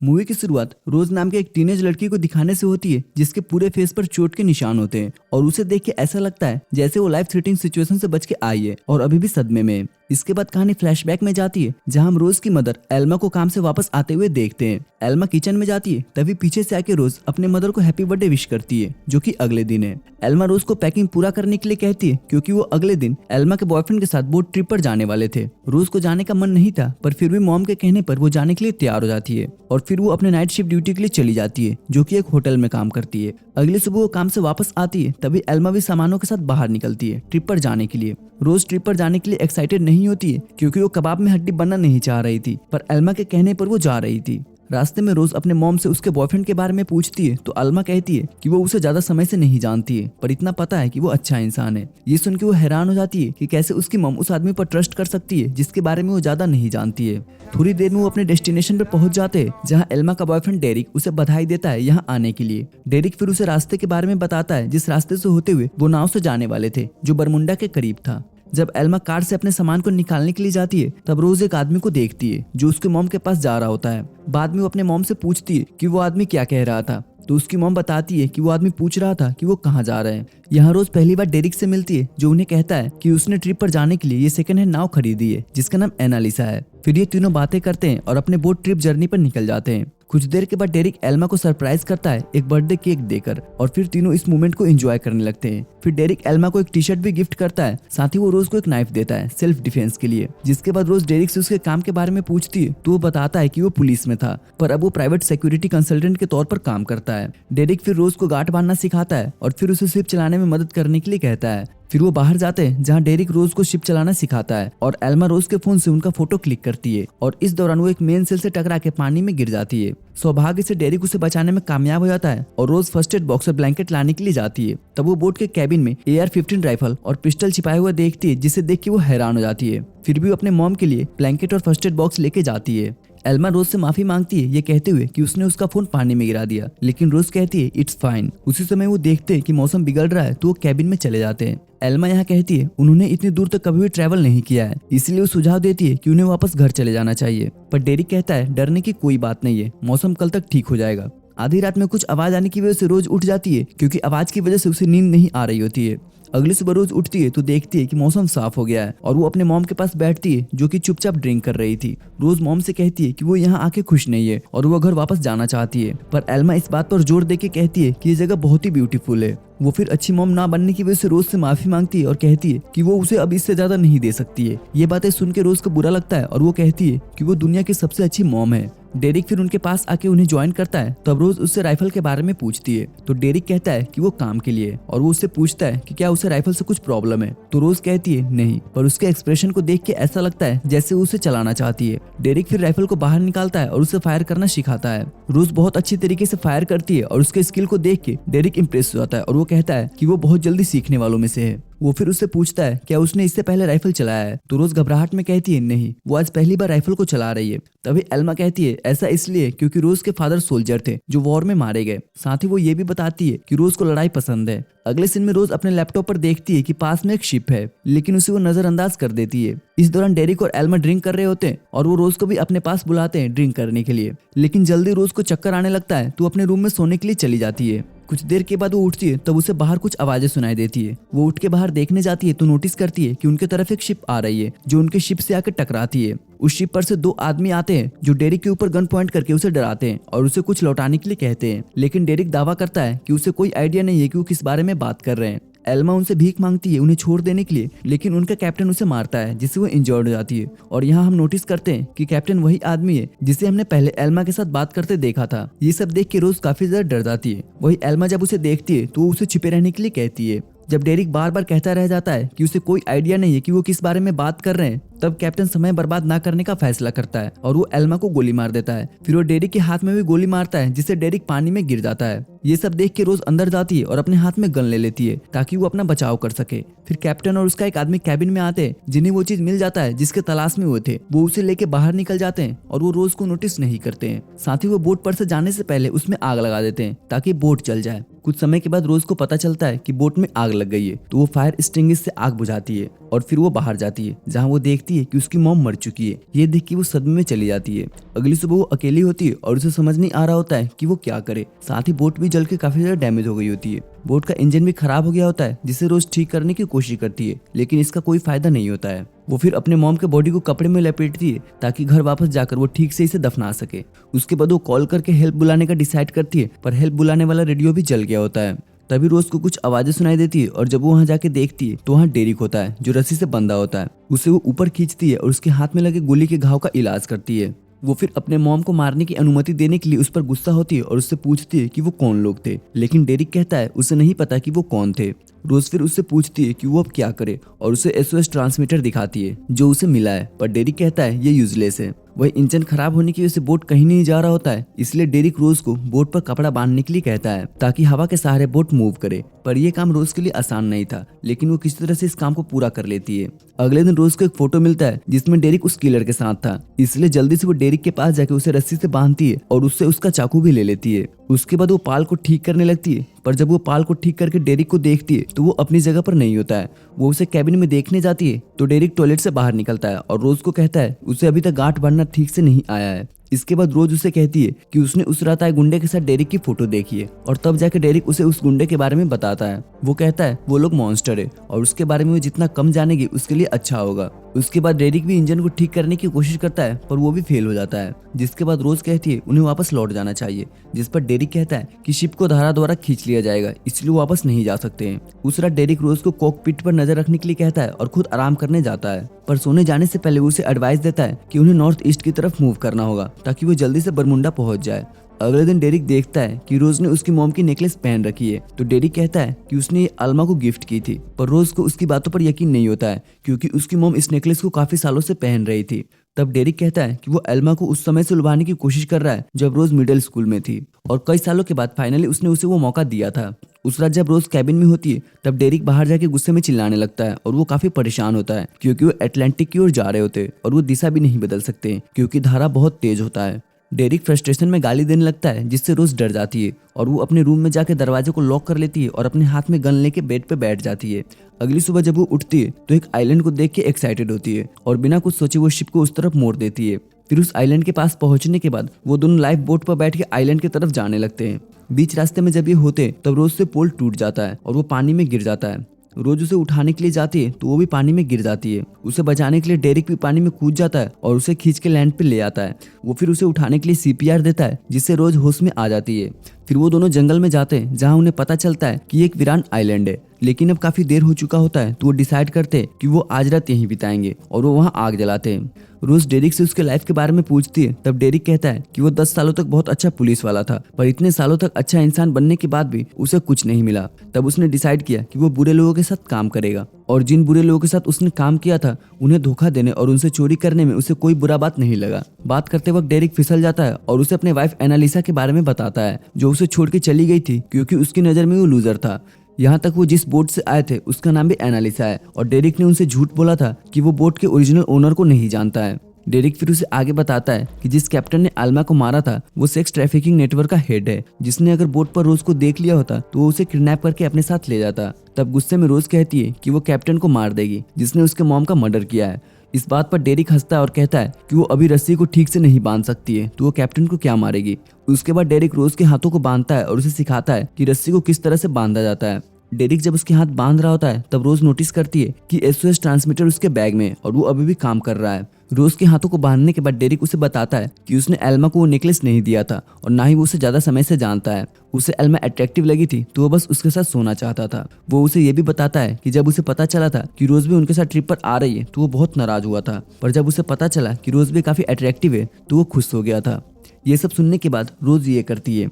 Movie की शुरुआत रोज नाम के एक टीनेज लड़की को दिखाने से होती है जिसके पूरे फेस पर चोट के निशान होते हैं और उसे देख के ऐसा लगता है जैसे वो लाइफ थ्रेटनिंग सिचुएशन से बच के आई है और अभी भी सदमे में है। इसके बाद कहानी फ्लैशबैक में जाती है जहां हम रोज की मदर एल्मा को काम से वापस आते हुए देखते हैं। एल्मा किचन में जाती है तभी पीछे से आके रोज अपने मदर को हैप्पी बर्थडे विश करती है जो कि अगले दिन है। एल्मा रोज को पैकिंग पूरा करने के लिए कहती है क्योंकि वो अगले दिन एल्मा के बॉयफ्रेंड के साथ बोट ट्रिप पर जाने वाले थे। रोज को जाने का मन नहीं था पर फिर भी मॉम के कहने पर वो जाने के लिए तैयार हो जाती है और फिर वो अपने नाइट शिफ्ट ड्यूटी के लिए चली जाती है जो कि एक होटल में काम करती है। अगली सुबह वो काम से वापस आती है तभी एल्मा भी सामानों के साथ बाहर निकलती है ट्रिप पर जाने के लिए। रोज ट्रिप पर जाने के लिए एक्साइटेड नहीं होती है क्योंकि वो कबाब में हड्डी बनना नहीं चाह रही थी पर एल्मा के कहने पर वो जा रही थी। रास्ते में रोज अपने मॉम से उसके बॉयफ्रेंड के बारे में पूछती है तो अल्मा कहती है कि वो उसे ज्यादा समय से नहीं जानती है पर इतना पता है कि वो अच्छा इंसान है। ये सुन के वो हैरान हो जाती है कि कैसे उसकी मॉम उस आदमी पर ट्रस्ट कर सकती है जिसके बारे में वो ज्यादा नहीं जानती है। थोड़ी देर में वो अपने डेस्टिनेशन पर पहुंच जाते हैं जहां एल्मा का बॉयफ्रेंड डेरिक उसे बधाई देता है यहाँ आने के लिए। डेरिक फिर उसे रास्ते के बारे में बताता है जिस रास्ते से होते हुए वो नाव से जाने वाले थे जो बरमुंडा के करीब था। जब एल्मा कार से अपने सामान को निकालने के लिए जाती है तब रोज एक आदमी को देखती है जो उसके मॉम के पास जा रहा होता है। बाद में वो अपने मॉम से पूछती है कि वो आदमी क्या कह रहा था तो उसकी मॉम बताती है कि वो आदमी पूछ रहा था कि वो कहाँ जा रहे हैं। यहाँ रोज पहली बार डेरिक से मिलती है जो उन्हें कहता है कि उसने ट्रिप पर जाने के लिए ये सेकंड हैंड नाव खरीदी है जिसका नाम एनालिसा है। फिर ये तीनों बातें करते हैं और अपने बोट ट्रिप जर्नी पर निकल जाते हैं। कुछ देर के बाद डेरिक एल्मा को सरप्राइज करता है एक बर्थडे केक देकर और फिर तीनों इस मोमेंट को एंजॉय करने लगते हैं। फिर डेरिक एल्मा को एक टी शर्ट भी गिफ्ट करता है, साथ ही वो रोज को एक नाइफ देता है सेल्फ डिफेंस के लिए। जिसके बाद रोज डेरिक से उसके काम के बारे में पूछती है तो वो बताता है कि वो पुलिस में था पर अब वो प्राइवेट सिक्योरिटी कंसल्टेंट के तौर पर काम करता है। डेरिक फिर रोज को गार्ड बांधना सिखाता है और फिर उसे शिप चलाने में मदद करने के लिए कहता है। फिर वो बाहर जाते हैं जहाँ डेरिक रोज को शिप चलाना सिखाता है और एल्मा रोज के फोन से उनका फोटो क्लिक करती है और इस दौरान वो एक मेन सेल से टकरा के पानी में गिर जाती है। सौभाग्य से डेरिक उसे बचाने में कामयाब हो जाता है और रोज फर्स्ट एड बॉक्स और ब्लैंकेट लाने के लिए जाती है। तब वो बोट के कैबिन में AR-15 राइफल और पिस्टल छिपाए हुए देखती है जिसे देख के वो हैरान हो जाती है। फिर भी वो अपने मॉम के लिए ब्लैंकेट और फर्स्ट एड बॉक्स लेके जाती है। एल्मा रोज से माफी मांगती है ये कहते हुए कि उसने उसका फोन पानी में गिरा दिया लेकिन रोज कहती है इट्स फाइन। उसी समय वो देखते हैं कि मौसम बिगड़ रहा है तो वो कैबिन में चले जाते हैं। एल्मा यहाँ कहती है उन्होंने इतनी दूर तक कभी भी ट्रैवल नहीं किया है इसलिए वो सुझाव देती है कि उन्हें वापस घर चले जाना चाहिए पर डेरिक कहता है डरने की कोई बात नहीं है, मौसम कल तक ठीक हो जाएगा। आधी रात में कुछ आवाज आने की वजह से रोज उठ जाती है क्योंकि आवाज की वजह से उसे नींद नहीं आ रही होती है। अगली सुबह रोज उठती है तो देखती है कि मौसम साफ हो गया है और वो अपने मॉम के पास बैठती है जो कि चुपचाप ड्रिंक कर रही थी। रोज मॉम से कहती है कि वो यहाँ आके खुश नहीं है और वो घर वापस जाना चाहती है पर एल्मा इस बात पर जोर देके कहती है कि ये जगह बहुत ही ब्यूटीफुल है। वो फिर अच्छी मॉम ना बनने की वजह से रोज से माफी मांगती है और कहती है कि वो उसे अब इससे ज्यादा नहीं दे सकती है। ये बातें सुन के रोज को बुरा लगता है और वो कहती है कि वो दुनिया की सबसे अच्छी मॉम है। डेरिक फिर उनके पास आके उन्हें ज्वाइन करता है तब रोज उससे राइफल के बारे में पूछती है तो डेरिक कहता है कि वो काम के लिए और वो उससे पूछता है कि क्या उसे राइफल से कुछ प्रॉब्लम है तो रोज कहती है नहीं पर उसके एक्सप्रेशन को देख के ऐसा लगता है जैसे उसे चलाना चाहती है। डेरिक फिर राइफल को बाहर निकालता है और उसे फायर करना सिखाता है। रोज बहुत अच्छी तरीके से फायर करती है और उसके स्किल को देख के डेरिक इम्प्रेस हो जाता है और वो कहता है कि वो बहुत जल्दी सीखने वालों में से है। वो फिर उससे पूछता है क्या उसने इससे पहले राइफल चलाया है तो रोज घबराहट में कहती है नहीं, वो आज पहली बार राइफल को चला रही है। तभी एल्मा कहती है ऐसा इसलिए क्योंकि रोज के फादर सोल्जर थे जो वॉर में मारे गए। साथ ही वो ये भी बताती है कि रोज को लड़ाई पसंद है। अगले सीन में रोज अपने लैपटॉप पर देखती है कि पास में एक शिप है लेकिन उसे वो नजरअंदाज कर देती है। इस दौरान डेरिक और एल्मा ड्रिंक कर रहे होते हैं और वो रोज को भी अपने पास बुलाते हैं ड्रिंक करने के लिए लेकिन जल्दी रोज को चक्कर आने लगता है तो अपने रूम में सोने के लिए चली जाती है। कुछ देर के बाद वो उठती है तब उसे बाहर कुछ आवाजें सुनाई देती है। वो उठ के बाहर देखने जाती है तो नोटिस करती है कि उनके तरफ एक शिप आ रही है जो उनके शिप से आकर टकराती है। उस शिप पर से दो आदमी आते हैं जो डेरिक के ऊपर गन पॉइंट करके उसे डराते हैं और उसे कुछ लौटाने के लिए कहते हैं लेकिन डेरिक दावा करता है कि उसे कोई आइडिया नहीं है कि वो किस बारे में बात कर रहे हैं। एल्मा उनसे भीख मांगती है उन्हें छोड़ देने के लिए लेकिन उनका कैप्टन उसे मारता है जिससे वो इंजर्ड हो जाती है और यहाँ हम नोटिस करते हैं कि कैप्टन वही आदमी है जिसे हमने पहले एल्मा के साथ बात करते देखा था। ये सब देख के रोज काफी ज्यादा डर जाती है। वही एल्मा जब उसे देखती है तो वो उसे छिपे रहने के लिए कहती है। जब डेरिक बार बार कहता रह जाता है कि उसे कोई आइडिया नहीं है कि वो किस बारे में बात कर रहे हैं तब कैप्टन समय बर्बाद ना करने का फैसला करता है और वो एल्मा को गोली मार देता है। फिर वो डेरिक के हाथ में भी गोली मारता है जिससे डेरिक पानी में गिर जाता है। ये सब देख के रोज अंदर जाती है और अपने हाथ में गन ले लेती है ताकि वो अपना बचाव कर सके। फिर कैप्टन और उसका एक आदमी कैबिन में आते हैं जिन्हें वो चीज मिल जाता है जिसके तलाश में हुए थे। वो उसे लेके बाहर निकल जाते हैं और वो रोज को नोटिस नहीं करते हैं। साथ ही वो बोट पर से जाने से पहले उसमें आग लगा देते हैं ताकि बोट जल जाए। कुछ समय के बाद रोज को पता चलता है कि बोट में आग लग गई है तो वो फायर एक्सटिंग्विशर से आग बुझाती है और फिर वो बाहर जाती है जहाँ वो देखती देखती है कि उसकी मॉम मर चुकी है। ये देख के वो सदमे में चली जाती है। अगली सुबह वो अकेली होती है और उसे समझ नहीं आ रहा होता है कि वो क्या करे। साथ ही बोट भी जल के काफी ज्यादा डैमेज हो गई होती है। बोट का इंजन भी खराब हो गया होता है, जिसे रोज ठीक करने की कोशिश करती है, लेकिन इसका कोई फायदा नहीं होता है। वो फिर अपने मॉम के बॉडी को कपड़े में लपेटती है ताकि घर वापस जाकर वो ठीक से इसे दफना सके। उसके बाद वो कॉल करके हेल्प बुलाने का डिसाइड करती है, पर हेल्प बुलाने वाला रेडियो भी जल गया होता है। तभी रोज को कुछ आवाजें सुनाई देती है और जब वो वहां जाके देखती है तो वहां डेरिक होता है जो रस्सी से बंधा होता है। उसे वो ऊपर खींचती है और उसके हाथ में लगे गोली के घाव का इलाज करती है। वो फिर अपने मॉम को मारने की अनुमति देने के लिए उस पर गुस्सा होती है और उससे पूछती है कि वो कौन लोग थे, लेकिन डेरिक कहता है उसे नहीं पता कि वो कौन थे। रोज फिर उससे पूछती है कि वो अब क्या करे और उसे एसओएस ट्रांसमीटर दिखाती है जो उसे मिला है, पर डेरिक कहता है ये यूजलेस है। वह इंजन खराब होने की वजह से बोट कहीं नहीं जा रहा होता है, इसलिए डेरिक रोज को बोट पर कपड़ा बांधने के लिए कहता है ताकि हवा के सहारे बोट मूव करे। पर यह काम रोज के लिए आसान नहीं था, लेकिन वो किसी तरह से इस काम को पूरा कर लेती है। अगले दिन रोज को एक फोटो मिलता है जिसमें डेरिक उस किलर के साथ था, इसलिए जल्दी से वो डेरिक के पास जाके उसे रस्सी से बांधती है और उससे उसका चाकू भी ले लेती है। उसके बाद वो पाल को ठीक करने लगती है, पर जब वो पाल को ठीक करके डेरिक को देखती है तो वो अपनी जगह पर नहीं होता है। वो उसे कैबिन में देखने जाती है तो डेरिक टॉयलेट से बाहर निकलता है और रोज को कहता है उसे अभी तक गांठ बांधना ठीक से नहीं आया है। इसके बाद रोज उसे कहती है कि उसने उस रात आए गुंडे के साथ डेरिक की फोटो देखी है और तब जाके डेरिक उसे उस गुंडे के बारे में बताता है। वो कहता है वो लोग मॉन्स्टर है और उसके बारे में वो जितना कम जानेगी उसके लिए अच्छा होगा। उसके बाद डेरिक भी इंजन को ठीक करने की कोशिश करता है, पर वो भी फेल हो जाता है, जिसके बाद रोज कहती है उन्हें वापस लौट जाना चाहिए, जिस पर डेरिक कहता है कि शिप को धारा द्वारा खींच लिया जाएगा, इसलिए वो वापस नहीं जा सकते हैं। उस रात डेरिक रोज को कॉकपिट पर नजर रखने के लिए कहता है और खुद आराम करने जाता है, पर सोने जाने से पहले वो उसे एडवाइस देता है कि उन्हें नॉर्थ ईस्ट की तरफ मूव करना होगा ताकि वो जल्दी से बरमुंडा पहुंच जाए। अगले दिन डेरिक देखता है कि रोज ने उसकी मॉम की नेकलेस पहन रखी है, तो डेरिक कहता है कि उसने ये अल्मा को गिफ्ट की थी, पर रोज को उसकी बातों पर यकीन नहीं होता है क्योंकि उसकी मॉम इस नेकलेस को काफी सालों से पहन रही थी। तब डेरिक कहता है कि वो एल्मा को उस समय से लुभाने की कोशिश कर रहा है जब रोज मिडिल स्कूल में थी और कई सालों के बाद फाइनली उसने उसे वो मौका दिया था। उस रात जब रोज कैबिन में होती है तब डेरिक बाहर जाके गुस्से में चिल्लाने लगता है और वो काफी परेशान होता है क्योंकि वो अटलांटिक की ओर जा रहे होते और वो दिशा भी नहीं बदल सकते क्योंकि धारा बहुत तेज होता है। डेरिक फ्रस्ट्रेशन में गाली देने लगता है जिससे रोज डर जाती है और वो अपने रूम में जाके दरवाजे को लॉक कर लेती है और अपने हाथ में गन लेके बेड पे बैठ जाती है। अगली सुबह जब वो उठती है तो एक आइलैंड को देख के एक्साइटेड होती है और बिना कुछ सोचे वो शिप को उस तरफ मोड़ देती है। फिर उस आइलैंड के पास पहुंचने के बाद वो दोनों लाइफ बोट पर बैठ के आइलैंड की तरफ जाने लगते हैं। बीच रास्ते में जब ये होते तब रोज से पोल टूट जाता है और वो पानी में गिर जाता है। रोज उसे उठाने के लिए जाती है तो वो भी पानी में गिर जाती है। उसे बचाने के लिए डेरिक भी पानी में कूद जाता है और उसे खींच के लैंड पे ले आता है। वो फिर उसे उठाने के लिए सीपीआर देता है जिससे रोज होश में आ जाती है। फिर वो दोनों जंगल में जाते हैं जहाँ उन्हें पता चलता है कि एक वीरान आइलैंड है, लेकिन अब काफी देर हो चुका होता है तो वो डिसाइड करते हैं कि वो आज रात यहीं बिताएंगे और वो वहाँ आग जलाते हैं। रोज डेरिक से उसके लाइफ के बारे में पूछती है तब डेरिक कहता है कि वो 10 सालों तक बहुत अच्छा पुलिस वाला था, पर इतने सालों तक अच्छा इंसान बनने के बाद भी उसे कुछ नहीं मिला। तब उसने डिसाइड किया कि वो बुरे लोगों के साथ काम करेगा और जिन बुरे लोगों के साथ उसने काम किया था उन्हें धोखा देने और उनसे चोरी करने में उसे कोई बुरा बात नहीं लगा। बात करते वक्त डेरिक फिसल जाता है और उसे अपने वाइफ एनालिसा के बारे में बताता है जो उसे छोड़ के चली गई थी क्योंकि उसकी नजर में वो लूजर था। यहाँ तक वो जिस बोट से आए थे उसका नाम भी एनालिसा है और डेरिक ने उनसे झूठ बोला था कि वो बोट के ओरिजिनल ओनर को नहीं जानता है। डेरिक फिर उसे आगे बताता है कि जिस कैप्टन ने अल्मा को मारा था वो सेक्स ट्रैफिकिंग नेटवर्क का हेड है, जिसने अगर बोट पर रोज को देख लिया होता तो वो उसे किडनैप करके अपने साथ ले जाता। तब गुस्से में रोज कहती है कि वो कैप्टन को मार देगी जिसने उसके मॉम का मर्डर किया है। इस बात पर डेरिक हंसता है और कहता है कि वो अभी रस्सी को ठीक से नहीं बांध सकती है तो वो कैप्टन को क्या मारेगी। उसके बाद डेरिक रोज के हाथों को बांधता है और उसे सिखाता है कि रस्सी को किस तरह से बांधा जाता है। डेरिक जब उसके हाथ बांध रहा होता है तब रोज नोटिस करती है कि एसओएस ट्रांसमीटर उसके बैग में है और वो अभी भी काम कर रहा है। रोज के हाथों को बांधने के बाद डेरिक उसे बताता है कि उसने एल्मा को वो नेकलेस नहीं दिया था और ना ही वो उसे ज्यादा समय से जानता है। उसे एल्मा अट्रैक्टिव लगी थी तो वो बस उसके साथ सोना चाहता था। वो उसे ये भी बताता है कि जब उसे पता चला था कि रोज भी उनके साथ ट्रिप पर आ रही है तो वो बहुत नाराज हुआ था, पर जब उसे पता चला कि रोज भी काफी अट्रैक्टिव है तो वो खुश हो गया था। ये सब सुनने के बाद रोज ये करती है।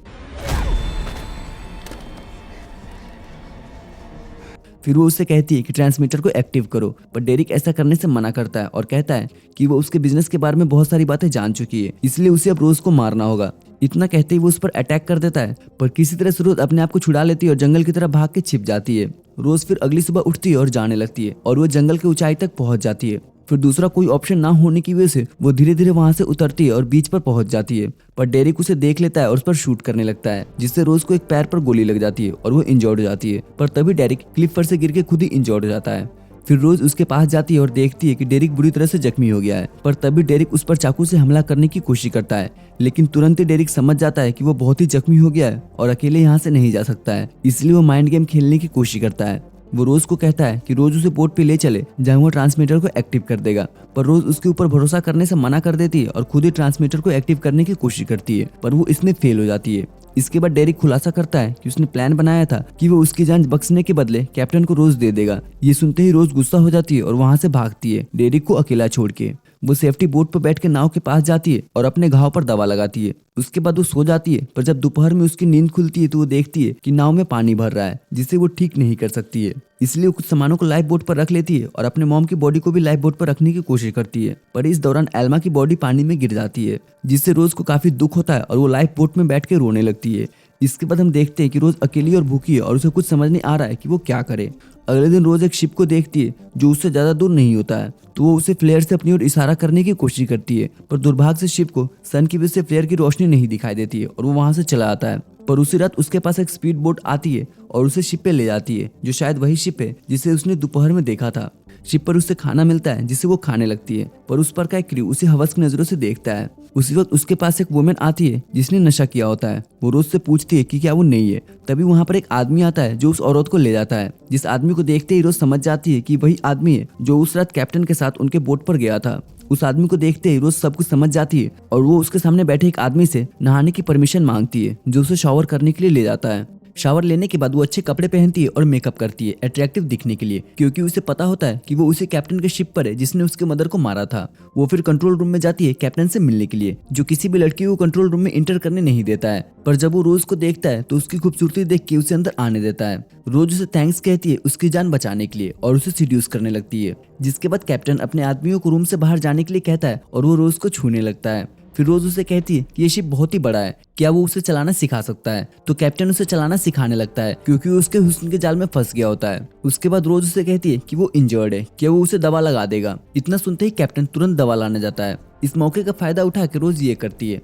फिर वो उससे कहती है कि ट्रांसमीटर को एक्टिव करो, पर डेरिक ऐसा करने से मना करता है और कहता है कि वो उसके बिजनेस के बारे में बहुत सारी बातें जान चुकी है, इसलिए उसे अब रोज को मारना होगा। इतना कहते ही वो उस पर अटैक कर देता है, पर किसी तरह से रोज अपने आप को छुड़ा लेती है और जंगल की तरफ भाग के छिप जाती है। रोज फिर अगली सुबह उठती है और जाने लगती है और वो जंगल की ऊंचाई तक पहुंच जाती है। फिर दूसरा कोई ऑप्शन ना होने की वजह से वो धीरे धीरे वहां से उतरती है और बीच पर पहुंच जाती है, पर डेरिक उसे देख लेता है और उस पर शूट करने लगता है, जिससे रोज को एक पैर पर गोली लग जाती है और वो इंजर्ड हो जाती है। पर तभी डेरिक क्लिफ पर से गिर के खुद ही इंजर्ड हो जाता है। फिर रोज उसके पास जाती है और देखती है कि डेरिक बुरी तरह से जख्मी हो गया है, पर तभी डेरिक उस पर चाकू से हमला करने की कोशिश करता है, लेकिन तुरंत ही डेरिक समझ जाता है कि वो बहुत ही जख्मी हो गया है और अकेले यहाँ से नहीं जा सकता है, इसलिए वो माइंड गेम खेलने की कोशिश करता है। वो रोज को कहता है कि रोज उसे बोट पे ले चले जहाँ वो ट्रांसमीटर को एक्टिव कर देगा, पर रोज उसके ऊपर भरोसा करने से मना कर देती है और खुद ही ट्रांसमीटर को एक्टिव करने की कोशिश करती है, पर वो इसमें फेल हो जाती है। इसके बाद डेरिक खुलासा करता है कि उसने प्लान बनाया था कि वो उसकी जान बख्शने के बदले कैप्टन को रोज दे देगा। ये सुनते ही रोज गुस्सा हो जाती है और वहाँ से भागती है, डेरिक को अकेला छोड़ के। वो सेफ्टी बोट पर बैठ के नाव के पास जाती है और अपने घाव पर दवा लगाती है। उसके बाद वो सो जाती है, पर जब दोपहर में उसकी नींद खुलती है तो वो देखती है कि नाव में पानी भर रहा है, जिसे वो ठीक नहीं कर सकती है। इसलिए वो कुछ सामानों को लाइफ बोट पर रख लेती है और अपने मॉम की बॉडी को भी लाइफ बोट पर रखने की कोशिश करती है, पर इस दौरान एल्मा की बॉडी पानी में गिर जाती है, जिससे रोज को काफी दुख होता है और वो लाइफ बोट में बैठ के रोने लगती है। इसके बाद हम देखते हैं कि रोज अकेली और भूखी है और उसे कुछ समझ नहीं आ रहा है कि वो क्या करे। अगले दिन रोज एक शिप को देखती है जो उससे ज्यादा दूर नहीं होता है, तो वो उसे फ्लेयर से अपनी ओर इशारा करने की कोशिश करती है, पर दुर्भाग्य से शिप को सन की वजह से फ्लेयर की रोशनी नहीं दिखाई देती है और वो वहां से चला आता है। पर उसी रात उसके पास एक स्पीड बोट आती है और उसे शिप पे ले जाती है, जो शायद वही शिप है जिसे उसने दोपहर में देखा था। शिप पर उसे खाना मिलता है जिसे वो खाने लगती है, पर उस पर का एक क्रू उसे हवस की नजरों से देखता है। उसी वक्त उसके पास एक वुमेन आती है जिसने नशा किया होता है। वो रोज से पूछती है कि क्या वो नहीं है। तभी वहाँ पर एक आदमी आता है जो उस औरत को ले जाता है। जिस आदमी को देखते ही रोज समझ जाती है कि वही आदमी है जो उस रात कैप्टन के साथ उनके बोट पर गया था। उस आदमी को देखते ही रोज सब कुछ समझ जाती है और वो उसके सामने बैठे एक आदमी से नहाने की परमिशन मांगती है, जो उसे शावर करने के लिए ले जाता है। शावर लेने के बाद वो अच्छे कपड़े पहनती है और मेकअप करती है अट्रैक्टिव दिखने के लिए, क्योंकि उसे पता होता है कि वो उसी कैप्टन के शिप पर है जिसने उसके मदर को मारा था। वो फिर कंट्रोल रूम में जाती है कैप्टन से मिलने के लिए, जो किसी भी लड़की को कंट्रोल रूम में इंटर करने नहीं देता है। पर जब वो रोज को देखता है तो उसकी खूबसूरती देख के उसे अंदर आने देता है। रोज उसे थैंक्स कहती है उसकी जान बचाने के लिए और उसे सीड्यूस करने लगती है। जिसके बाद कैप्टन अपने आदमियों को रूम से बाहर जाने के लिए कहता है और वो रोज को छूने लगता है। फिर रोज उसे कहती है कि ये शिप बहुत ही बड़ा है, क्या वो उसे चलाना सिखा सकता है। तो कैप्टन उसे चलाना सिखाने लगता है, क्योंकि वो उसके हुस्न के जाल में फंस गया होता है। उसके बाद रोज उसे कहती है कि वो इंजर्ड है, क्या वो उसे दवा लगा देगा। इतना सुनते ही कैप्टन तुरंत दवा लाने जाता है। इस मौके का फायदा उठा के रोज ये करती है,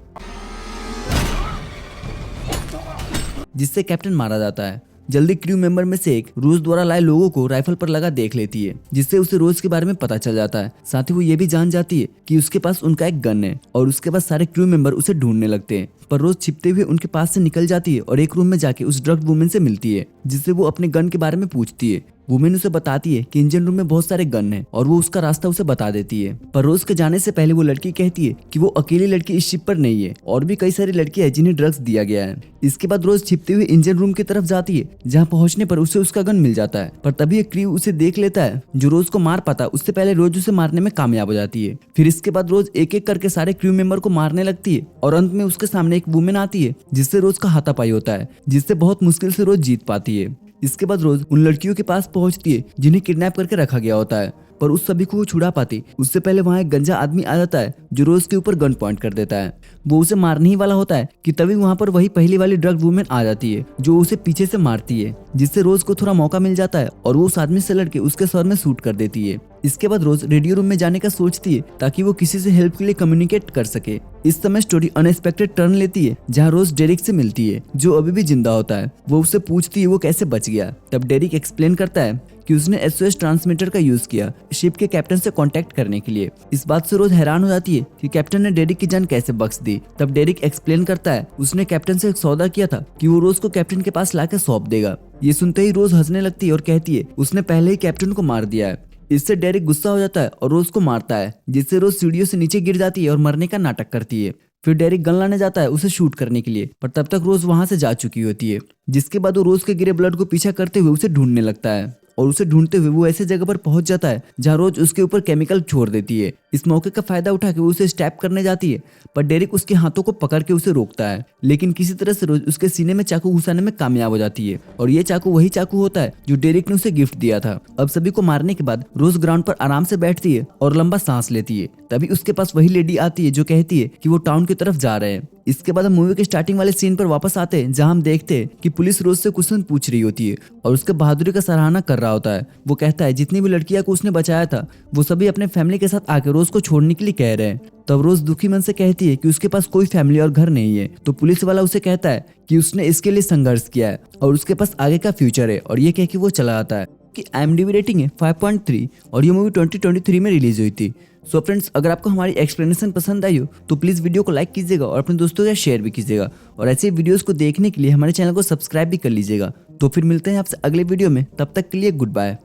जिससे कैप्टन मारा जाता है। जल्दी क्रू मेंबर में से एक रोज द्वारा लाए लोगों को राइफल पर लगा देख लेती है, जिससे उसे रोज के बारे में पता चल जाता है। साथ ही वो ये भी जान जाती है कि उसके पास उनका एक गन है और उसके बाद सारे क्रू मेंबर उसे ढूंढने लगते हैं। पर रोज छिपते हुए उनके पास से निकल जाती है और एक रूम में जाके उस ड्रग वुमेन से मिलती है, जिससे वो अपने गन के बारे में पूछती है। वुमेन उसे बताती है कि इंजन रूम में बहुत सारे गन हैं और वो उसका रास्ता उसे बता देती है। पर रोज के जाने से पहले वो लड़की कहती है कि वो अकेली लड़की इस शिप पर नहीं है और भी कई सारी लड़कियां हैं जिन्हें ड्रग्स दिया गया है। इसके बाद रोज छिपते हुए इंजन रूम की तरफ जाती है, जहाँ पहुंचने पर उसे उसका गन मिल जाता है। पर तभी एक क्रू उसे देख लेता है जो रोज को मार पाता उससे पहले रोज उसे मारने में कामयाब हो जाती है। फिर इसके बाद रोज एक एक करके सारे क्रू मेंबर को मारने लगती है और अंत में उसके सामने एक वुमेन आती है जिससे रोज का हाथापाई होता है, जिससे बहुत मुश्किल से रोज जीत पाती है। इसके बाद रोज उन लड़कियों के पास पहुंचती है जिन्हें किडनैप करके रखा गया होता है, पर उस सभी को वो छुड़ा पाती उससे पहले वहाँ एक गंजा आदमी आ जाता है जो रोज के ऊपर गन पॉइंट कर देता है। वो उसे मारने ही वाला होता है कि तभी वहाँ पर वही पहली वाली ड्रग वुमेन आ जाती है जो उसे पीछे से मारती है, जिससे रोज को थोड़ा मौका मिल जाता है और वो उस आदमी से लड़के उसके सर में शूट कर देती है। इसके बाद रोज रेडियो रूम में जाने का सोचती है ताकि वो किसी से हेल्प के लिए कम्युनिकेट कर सके। इस समय स्टोरी अनएक्सपेक्टेड टर्न लेती है, जहाँ रोज डेरिक से मिलती है जो अभी भी जिंदा होता है। वो उससे पूछती है वो कैसे बच गया। तब डेरिक एक्सप्लेन करता है कि उसने एसओएस ट्रांसमीटर का यूज किया शिप के कैप्टन से कांटेक्ट करने के लिए। इस बात से रोज हैरान हो जाती है कि कैप्टन ने डेरिक की जान कैसे बख्श दी। तब डेरिक एक्सप्लेन करता है उसने कैप्टन से एक सौदा किया था कि वो रोज को कैप्टन के पास लाकर सौंप देगा। ये सुनते ही रोज हंसने लगती है और कहती है उसने पहले ही कैप्टन को मार दिया है। इससे डेरिक गुस्सा हो जाता है और रोज को मारता है, जिससे रोज सीढ़ियों से नीचे गिर जाती है और मरने का नाटक करती है। फिर डेरिक गन लाने जाता है उसे शूट करने के लिए, पर तब तक रोज वहां से जा चुकी होती है। जिसके बाद वो रोज के गिरे ब्लड को पीछा करते हुए उसे ढूंढने लगता है और उसे ढूंढते हुए वो ऐसे जगह पर पहुंच जाता है जहाँ रोज उसके ऊपर केमिकल छोड़ देती है। इस मौके का फायदा उठा के वो उसे स्टैप करने जाती है, पर डेरिक उसके हाथों को पकड़ के उसे रोकता है, लेकिन किसी तरह से रोज उसके सीने में चाकू घुसाने में कामयाब हो जाती है। और ये चाकू वही चाकू होता है जो डेरिक ने उसे गिफ्ट दिया था। अब सभी को मारने के बाद रोज ग्राउंड पर आराम से बैठती है और लंबा सांस लेती है। तभी उसके पास वही लेडी आती है जो कहती है कि वो टाउन की तरफ जा रहे हैं। इसके बाद हम मूवी के स्टार्टिंग वाले सीन पर वापस आते हैं, जहां हम देखते हैं कि पुलिस रोज से क्वेश्चन पूछ रही होती है और उसके बहादुरी का सराहना कर रहा होता है। वो कहता है जितनी भी लड़कियां को उसने बचाया था वो सभी अपने फैमिली के साथ आके रोज को छोड़ने के लिए कह रहे हैं। तब रोज दुखी मन से कहती है कि उसके पास कोई फैमिली और घर नहीं है। तो पुलिस वाला उसे कहता है कि उसने इसके लिए संघर्ष किया है और उसके पास आगे का फ्यूचर है, और ये कह के वो चला आता है। की IMDb रेटिंग है 5.3 और ये मूवी 2023 में रिलीज हुई थी। सो फ्रेंड्स, अगर आपको हमारी एक्सप्लेनेशन पसंद आई हो तो प्लीज़ वीडियो को लाइक कीजिएगा और अपने दोस्तों के साथ शेयर भी कीजिएगा, और ऐसे वीडियोस को देखने के लिए हमारे चैनल को सब्सक्राइब भी कर लीजिएगा। तो फिर मिलते हैं आपसे अगले वीडियो में, तब तक के लिए गुड बाय।